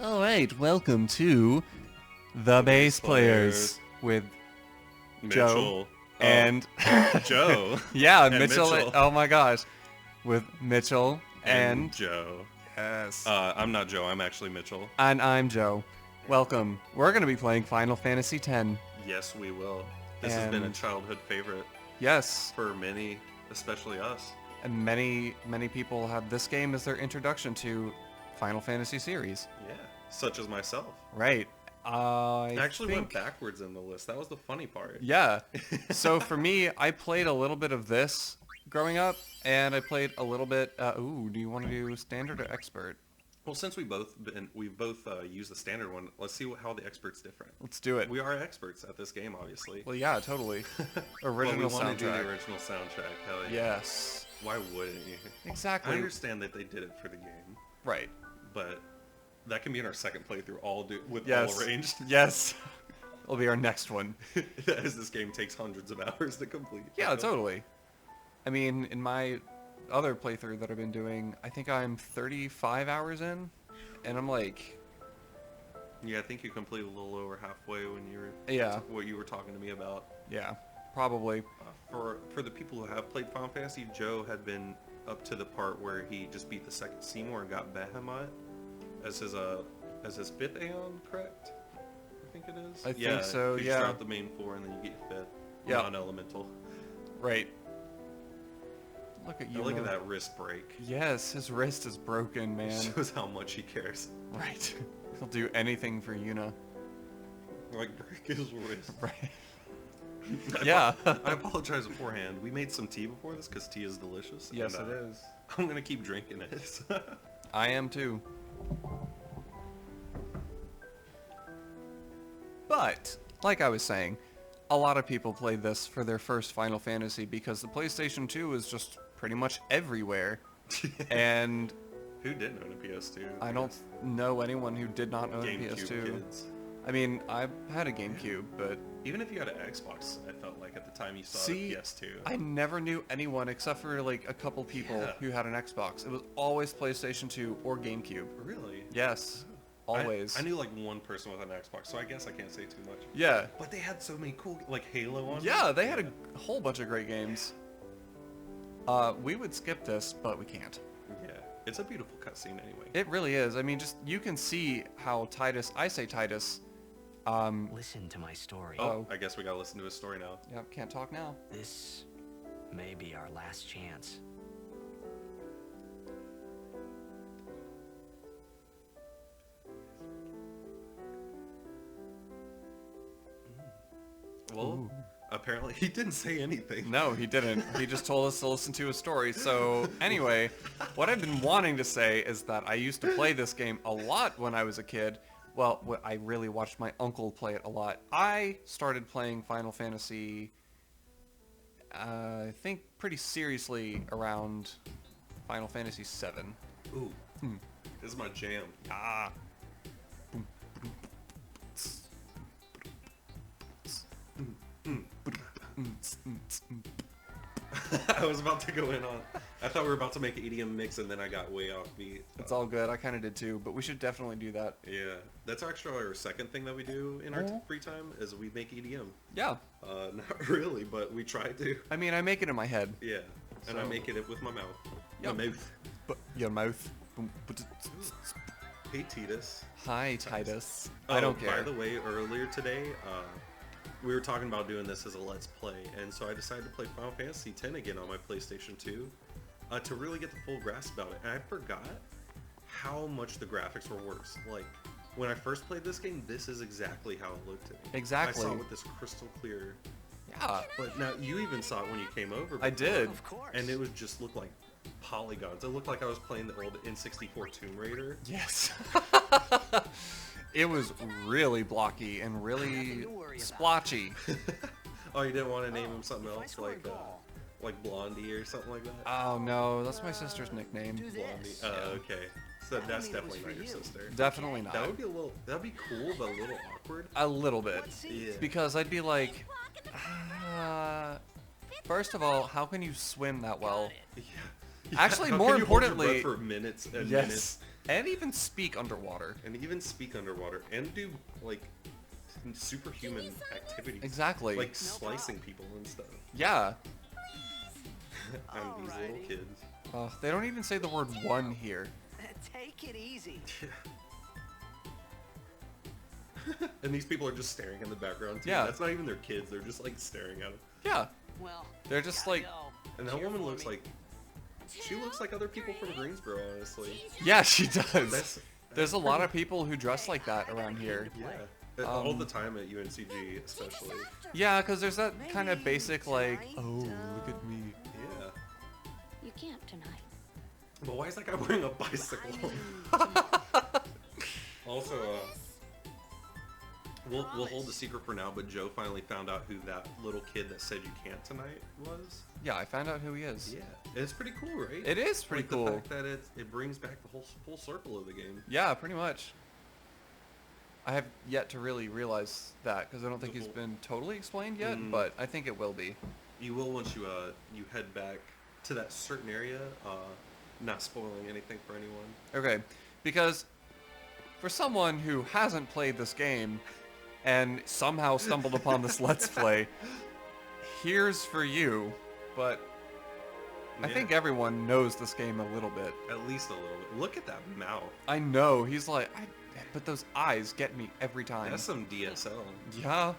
All right, welcome to the Bass Players with Joe Mitchell. and Joe. yeah, And Mitchell. Oh my gosh, with Mitchell and Joe. yes, I'm not Joe, I'm actually Mitchell. and I'm Joe. Welcome. We're gonna be playing Final Fantasy X. Yes, we will. This has been a And- childhood favorite Yes, for many, especially us. and many people have this game as their introduction to Final Fantasy series. Yeah, such as myself. Right. I actually think... went backwards in the list. That was the funny part. Yeah. So for me, I played a little bit of this growing up, and I played a little bit. Do you want to do standard or expert? Well, since we've both used the standard one, let's see how the expert's different. Let's do it. We are experts at this game, obviously. Well, yeah, totally. Original well, we want to do soundtrack. the original soundtrack. Hell yeah. Yes. Why wouldn't you? Exactly. I understand that they did it for the game, Right. but that can be in our second playthrough, all Yes. arranged. Yes. It'll be our next one. As this game takes hundreds of hours to complete. Yeah, totally. I mean, in my other playthrough that I've been doing, I think I'm 35 hours in, and I'm like... Yeah, I think you completed a little over halfway when you were... Yeah. What you were talking to me about. Yeah, probably. For the people who have played Final Fantasy, Joe had been up to the part where he just beat the second Seymour and got Behemoth as his fifth Aeon, correct? I think it is. I think so, you yeah. start out the main four and then you get your fifth. Yeah. Non-elemental. Right. Look at you. Look at that wrist break. Yes, his wrist is broken, man. Shows how much he cares. Right. He'll do anything for Yuna. Like, break his wrist. Right. Yeah. I apologize beforehand. We made some tea before this because tea is delicious. Yes, and, it is. I'm gonna keep drinking it. I am too. But, like I was saying, a lot of people played this for their first Final Fantasy because the PlayStation 2 is just pretty much everywhere. And Who didn't own a PS2? I don't know anyone who did not own a GameCube PS2. kids. I mean, I had a GameCube, but Even if you had an Xbox, I felt like at the time you saw see, a PS2. I never knew anyone except for like a couple people Yeah. who had an Xbox. It was always PlayStation 2 or GameCube. Really? Yes, always. I knew like one person with an Xbox, so I guess I can't say too much. Yeah. But they had so many cool, like Halo on. Yeah, they had a whole bunch of great games. We would skip this, but we can't. Yeah, it's a beautiful cutscene anyway. It really is. I mean, just you can see how Titus. Listen to my story. Oh. I guess we gotta listen to his story now. Yep, can't talk now. This may be our last chance. Well, apparently he didn't say anything. No, he didn't. He just told us to listen to his story. So anyway, what I've been wanting to say is that I used to play this game a lot when I was a kid. Well, I really watched my uncle play it a lot. I started playing Final Fantasy, I think pretty seriously around Final Fantasy VII. Ooh, this is my jam. Ah. I was about to go in on. I thought we were about to make an EDM mix, and then I got way off beat. It's all good. I kind of did too, but we should definitely do that. Yeah, that's actually our second thing that we do in our free time is we make EDM. Yeah. Not really, but we try to. I mean, I make it in my head. Yeah, and I So- make it with my mouth. Yep. My mouth. But your mouth. Hey, Titus. Hi, Titus. Oh, I don't care. By the way, earlier today, we were talking about doing this as a Let's Play, and so I decided to play Final Fantasy X again on my PlayStation 2 to really get the full grasp about it. And I forgot how much the graphics were worse. Like, when I first played this game, this is exactly how it looked to me. Exactly. I saw it with this crystal clear. Yeah. But now, you even saw it when you came over. I before, did. Of course. And it would just look like polygons. It looked like I was playing the old N64 Tomb Raider. Yes. It was really blocky and really Nothing to worry about. splotchy. Oh, you didn't want to name him something If I else, score a like goal, Blondie or something like that? Oh no, that's my sister's nickname. do Blondie. this. Okay. So that's mean it was definitely for not your you. sister. Definitely not. That would be that'd be cool, but a little awkward. A little bit. Yeah. Because I'd be like, first of all, how can you swim that well? Yeah. Actually, How more can you hold your importantly, breath for minutes and yes, minutes, and even speak underwater. and even speak underwater, and do like superhuman activities. Exactly. Like slicing people and stuff. Yeah. And these little Alrighty. kids. They don't even say the word one here. Take it easy. And these people are just staring in the background too. Yeah. That's not even their kids. They're just like staring at them. Yeah. Well, They're just gotta like, go. And that Cheer woman for looks me. like she looks like other people from Greensboro, honestly. yeah, she does. That's- There's a lot of people who dress like that around here. Yeah. All the time at UNCG, especially. Yeah, because there's that kind of basic like, oh, look at me. Yeah. You can't tonight. But why is that guy wearing a bicycle? Also, we'll hold the secret for now, but Joe finally found out who that little kid that said you can't tonight was. Yeah, I found out who he is. Yeah, it's pretty cool, right? It is pretty Like, cool. The fact that it brings back the whole full circle of the game. Yeah, pretty much. I have yet to really realize that because I don't think he's been totally explained yet, Mm. but I think it will be. You will once you head back to that certain area. Not spoiling anything for anyone. Okay, because for someone who hasn't played this game and somehow stumbled upon this Let's Play, here's for you, but I Yeah. think everyone knows this game a little bit. At least a little bit. Look at that mouth. I know, he's like, but those eyes get me every time. That's some DSL. Yeah.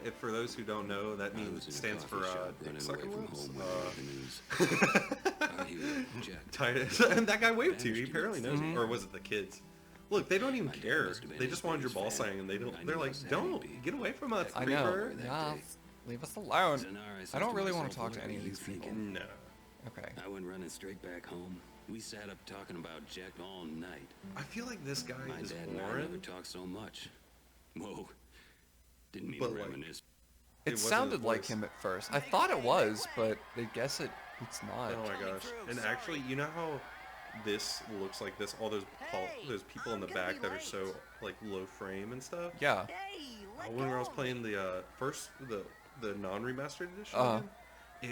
If for those who don't know, that I means was in a stands for coffee shop Dick running Sucker away from Lips. home when I heard the news. I hear Jack. Titus. And that guy waved to you. He Managed to apparently get knows through. you. Or was it the kids? Look, they don't even My dad care. must have been They his just wanted your biggest ball fan. sign, and they don't. I They're knew I like, was don't happy. get away from us, I creeper. know. that Yeah. day. Leave us alone. Zanar, said I don't to really want to myself, talk to "What any are of you these people. thinking?" No. Okay. I went running straight back home. We sat up talking about Jack all night. I feel like this guy My is dad and I never Warren. talked so much. Whoa. Didn't mean But, to like, reminisce. It wasn't sounded his like voice. him at first. I thought it was, but I guess it's not. Oh my gosh. And actually, you know how this looks like this? All those those people in the back that are so like low frame and stuff. Yeah. Hey, let When I was go. playing the first the non-remastered edition, Uh-huh. again,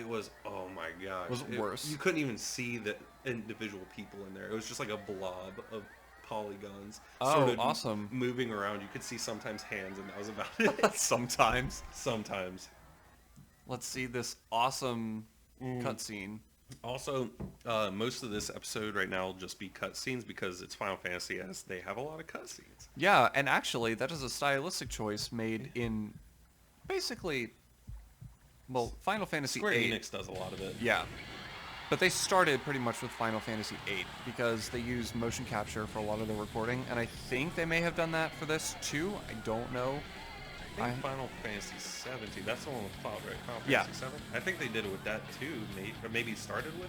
it was, oh my gosh. Was it worse? You couldn't even see the individual people in there. It was just like a blob of polygons. Oh, awesome. Moving around. You could see sometimes hands, and that was about it. Sometimes. Sometimes. Let's see this awesome cutscene. Also, most of this episode right now will just be cutscenes because it's Final Fantasy as they have a lot of cutscenes. Yeah, and actually, that is a stylistic choice made in basically, well, Final Fantasy Square VIII. Enix does a lot of it. Yeah. But they started pretty much with Final Fantasy VIII because they use motion capture for a lot of the recording, and I think they may have done that for this too. I don't know. I think Final Fantasy 17. That's the one with Cloud, right? Final Yeah. Fantasy 7. I think they did it with that too. Maybe started with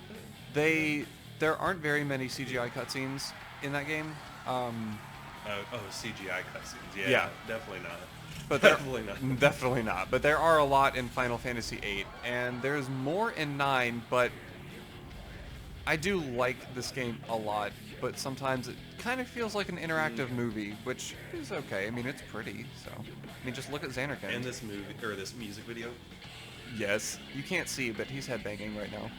it. There aren't very many CGI cutscenes in that game. CGI cutscenes. Yeah, Yeah. definitely not. But there- Definitely not. Definitely not. But there are a lot in Final Fantasy VIII, and there's more in 9, but I do like this game a lot, but sometimes it kind of feels like an interactive movie, which is okay. I mean, it's pretty, so. I mean, just look at Zanarkand. And this movie, or this music video. Yes. You can't see, but he's headbanging right now.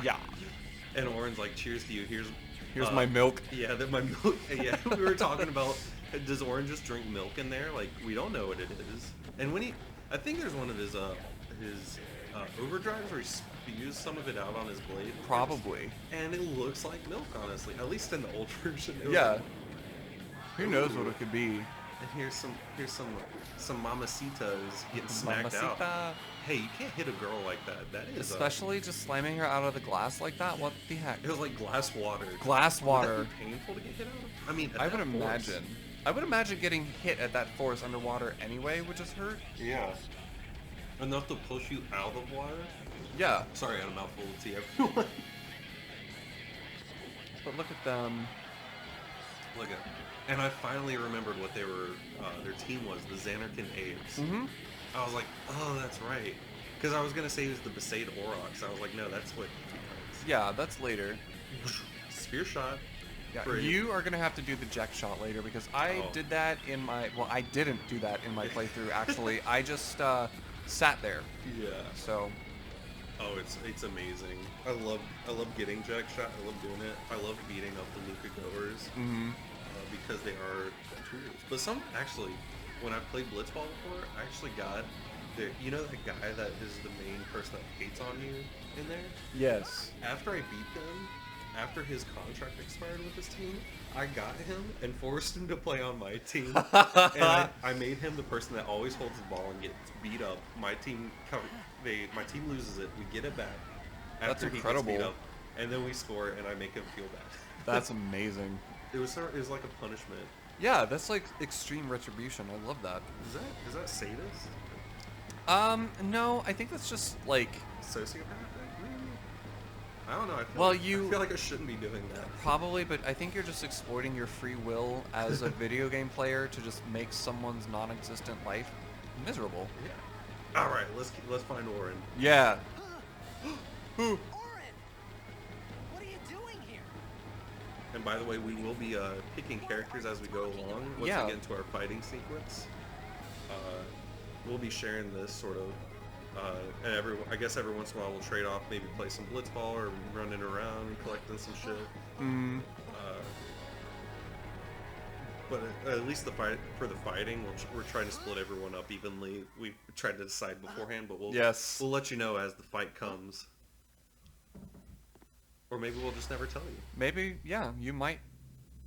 Yeah. And Oren's like, cheers to you. Here's my milk. Yeah, my milk. Yeah, we were talking about, does Oren just drink milk in there? Like, we don't know what it is. And when I think there's one of his overdrives where he spews some of it out on his blade. Probably. And it looks like milk, honestly. At least in the old version. It was Yeah. like- Who knows what it could be? and here's some mamacitas getting smacked out. Mamacita. Hey, you can't hit a girl like that. That is Especially just slamming her out of the glass like that. What the heck? it was like glass water. Glass Would water. that be painful to get hit out of? I mean, at I that would force. imagine. I would imagine getting hit at that force underwater anyway would just hurt. Yeah. Enough to push you out of water. Yeah. Sorry, I had a mouthful of tea, everyone. But look at them. Look at. And I finally remembered what they were. Their team was the Zanarkand Aves. Mm-hmm. I was like, oh, that's right. Because I was gonna say it was the Besaid Aurochs. I was like, no, that's what. Yeah, that's later. Spear shot. Yeah, For- you are gonna have to do the Jack shot later because I Oh. did that in my. Well, I didn't do that in my playthrough. Actually, I just sat there. Yeah. So Oh, it's amazing. I love getting Jack shot. I love doing it. I love beating up the Luca goers because they are tools. But some actually, when I played Blitzball before, I actually got you know that guy that is the main person that hates on you in there. Yes. After I beat them, after his contract expired with his team, I got him and forced him to play on my team. And I made him the person that always holds the ball and gets beat up. My team loses it. We get it back That's after he incredible. gets beat up, and then we score, and I make him feel bad. That's amazing. It was like a punishment. Yeah, that's like extreme retribution. I love that. Is that sadist? No, I think that's just like Sociopathic? I don't know. I Well, I feel like I shouldn't be doing that. probably, but I think you're just exploiting your free will as a video game player to just make someone's non-existent life miserable. Yeah. All right, let's find Orin. Yeah. Orin! What are you doing here? And by the way, we will be picking characters as we go along. Once Yeah. we get into our fighting sequence, we'll be sharing this sort of. And I guess every once in a while we'll trade off, maybe play some blitzball or running around and collecting some shit. But at least for the fighting, we're trying to split everyone up evenly. We tried to decide beforehand, but we'll let you know as the fight comes. Or maybe we'll just never tell you. Maybe, yeah, you might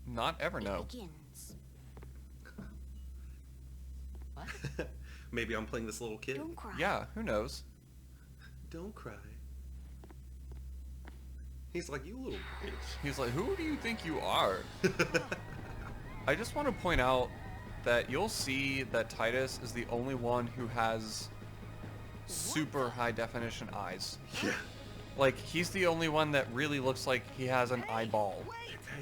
not ever know. Begins. Maybe I'm playing this little kid. Don't cry. Yeah, who knows? Don't cry. He's like, you little bitch. He's like, who do you think you are? I just want to point out that you'll see that Titus is the only one who has super high definition eyes. Yeah. Like, he's the only one that really looks like he has an eyeball.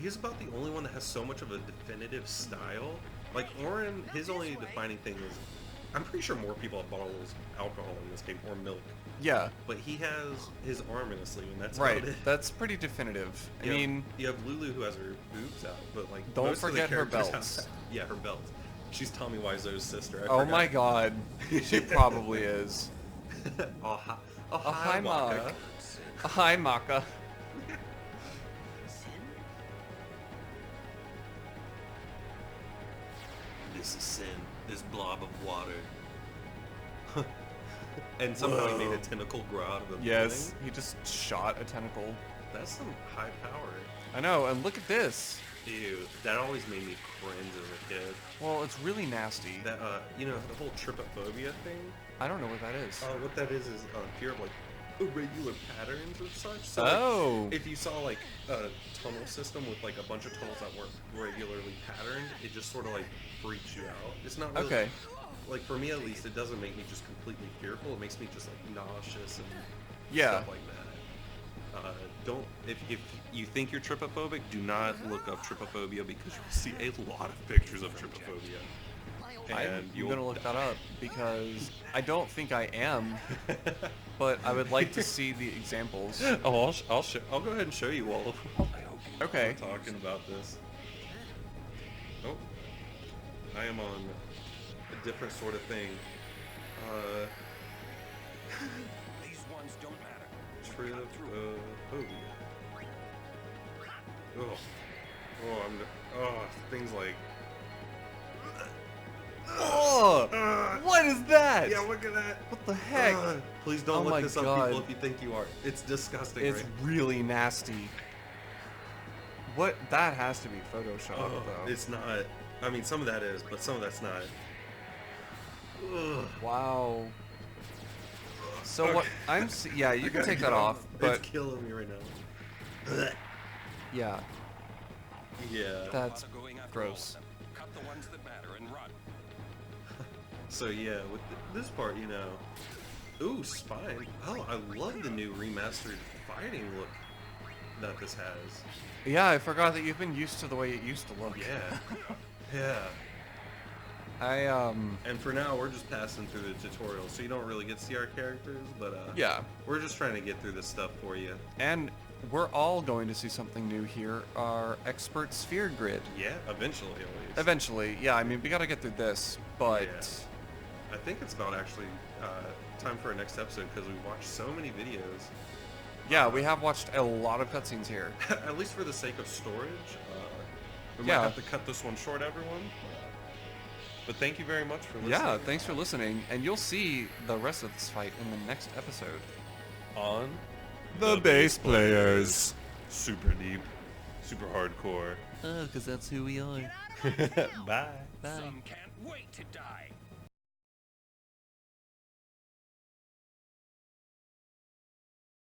He's about the only one that has so much of a definitive style. Like, Orin, his only defining thing is, I'm pretty sure more people have bottles of alcohol in this game, or milk. Yeah, But he has his arm in a sleeve, and that's right. about it. That's pretty definitive. I mean, you have Lulu who has her boobs out, but like Don't most of the forget her characters have belts. that. Yeah, her belt. She's Tommy Wiseau's sister. I oh forgot. my god, she probably is. Oh, hi, hi, Waka. Maka. Hi, Maka. This is sin. This blob of water. And somehow he made a tentacle grow out of a Yes, building. he just shot a tentacle. That's some high power. I know, and look at this. Ew, that always made me cringe as a kid. Well, it's really nasty. That, you know, the whole trypophobia thing. I don't know what that is. What that is fear of like irregular patterns and such. So, like, Oh. if you saw like a tunnel system with like a bunch of tunnels that weren't regularly patterned, it just sort of like freaks you out. It's not really, Okay. like for me at least, it doesn't make me just completely fearful. It makes me just like nauseous and Yeah. stuff like that. Don't if you think you're trypophobic, do not look up trypophobia because you'll see a lot of pictures of trypophobia. I'm gonna look that up because I don't think I am, but I would like to see the examples. Oh, I'll go ahead and show you while Okay. we're talking about this. Oh, I am on a different sort of thing. These ones don't matter. Trypophobia. Things like. Oh! What is that? Yeah, look at that. What the heck? Please don't Oh look my this up, God. people, if you think you are. It's disgusting, It's right? really nasty. What? That has to be Photoshop, Oh, though. it's not. I mean, some of that is, but some of that's not. Ugh. Wow. So Okay. what? Yeah, you can take that off, but It's killing me right now. yeah, Yeah. that's Bother going after gross. all of them. Cut the ones that matter and run. So yeah, with this part, you know. Ooh, spine. Oh, I love the new remastered fighting look that this has. Yeah, I forgot that you've been used to the way it used to look. Yeah. Yeah. And for now, we're just passing through the tutorial, so you don't really get to see our characters, but Yeah, we're just trying to get through this stuff for you. and we're all going to see something new here, our expert sphere grid. Yeah, eventually at least. Eventually, yeah, I mean, we gotta get through this, but Yeah. I think it's about actually time for our next episode because we watched so many videos. Yeah, we have watched a lot of cutscenes here. At least for the sake of storage. We Yeah. might have to cut this one short, everyone. But thank you very much for listening. Yeah, thanks for listening, and you'll see the rest of this fight in the next episode. On The Bass Players. super deep, super hardcore. Oh, because that's who we are. Get out of town! Bye. Bye. Some can't wait to die.